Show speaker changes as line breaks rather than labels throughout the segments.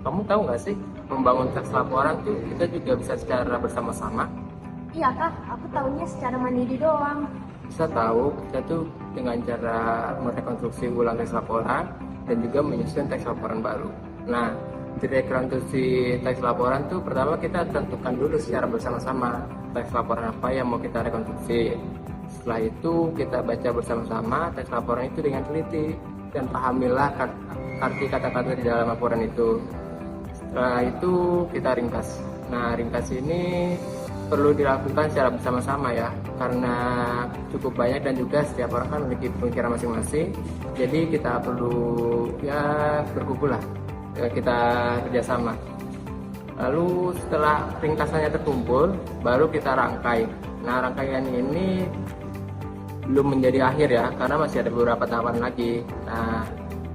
Kamu tahu nggak sih, membangun teks laporan tuh kita juga bisa secara bersama-sama.
Iya kak, aku tahunya secara mandiri doang.
Bisa tahu kita tuh dengan cara merekonstruksi ulang teks laporan dan juga menyusun teks laporan baru. Nah, di rekonstruksi teks laporan tuh pertama kita tentukan dulu secara bersama-sama teks laporan apa yang mau kita rekonstruksi. Setelah itu kita baca bersama-sama teks laporan itu dengan teliti dan pahamilah arti kata-kata di dalam laporan itu. Setelah itu kita ringkas. Nah, ringkas ini perlu dilakukan secara bersama-sama ya, karena cukup banyak dan juga setiap orang kan memiliki pemikiran masing-masing. Jadi kita perlu ya berkumpul lah, kita kerjasama. Lalu setelah ringkasannya terkumpul, baru kita rangkai. Nah, rangkaian ini belum menjadi akhir ya, karena masih ada beberapa tahapan lagi. Nah,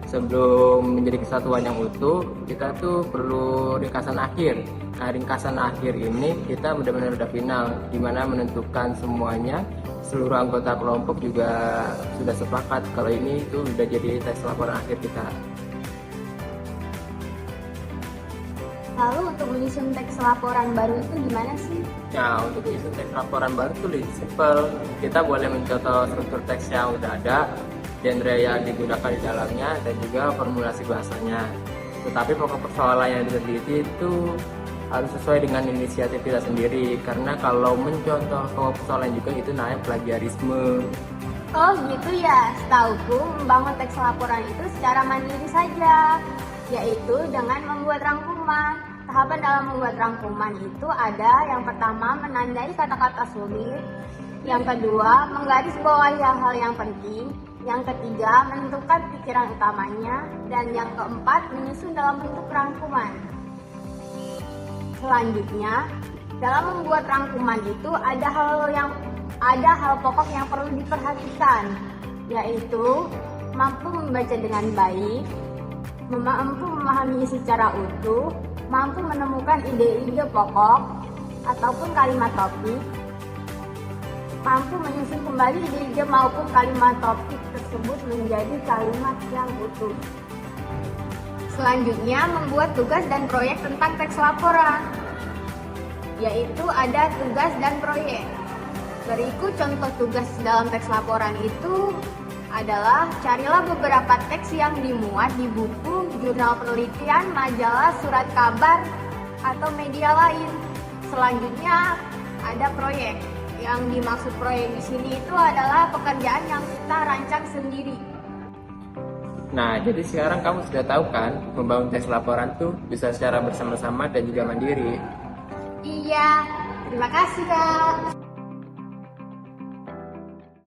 sebelum menjadi kesatuan yang utuh, kita tuh perlu ringkasan akhir. Nah, ringkasan akhir ini kita benar-benar udah final, dimana menentukan semuanya. Seluruh anggota kelompok juga sudah sepakat kalau ini itu udah jadi teks laporan akhir kita.
Lalu untuk menyusun teks laporan baru itu gimana sih?
Nah, untuk menyusun teks laporan baru itu lebih simpel. Kita boleh mencontoh struktur teks yang udah ada, genre yang digunakan di dalamnya, dan juga formulasi bahasanya. Tetapi pokok persoalan yang diteliti itu harus sesuai dengan inisiatif kita sendiri, karena kalau mencontoh pokok persoalan juga itu namanya plagiarisme.
Oh gitu ya, setauku membangun teks laporan itu secara mandiri saja, yaitu dengan membuat rangkuman. Tahapan dalam membuat rangkuman itu ada yang pertama menandai kata-kata sulit, yang kedua menggarisbawahi hal-hal yang penting, yang ketiga menentukan pikiran utamanya, dan yang keempat menyusun dalam bentuk rangkuman. Selanjutnya, dalam membuat rangkuman itu ada hal pokok yang perlu diperhatikan, yaitu mampu membaca dengan baik, mampu memahami secara utuh, mampu menemukan ide-ide pokok ataupun kalimat topik, mampu menyusun kembali ide-ide maupun kalimat topik tersebut menjadi kalimat yang utuh. Selanjutnya, membuat tugas dan proyek tentang teks laporan, yaitu ada tugas dan proyek. Berikut contoh tugas dalam teks laporan itu adalah carilah beberapa teks yang dimuat di buku, jurnal penelitian, majalah, surat kabar, atau media lain. Selanjutnya ada proyek. Yang dimaksud proyek di sini itu adalah pekerjaan yang kita rancang sendiri.
Nah, jadi sekarang kamu sudah tahu kan, membangun teks laporan tuh bisa secara bersama-sama dan juga mandiri.
Iya, terima kasih Kak.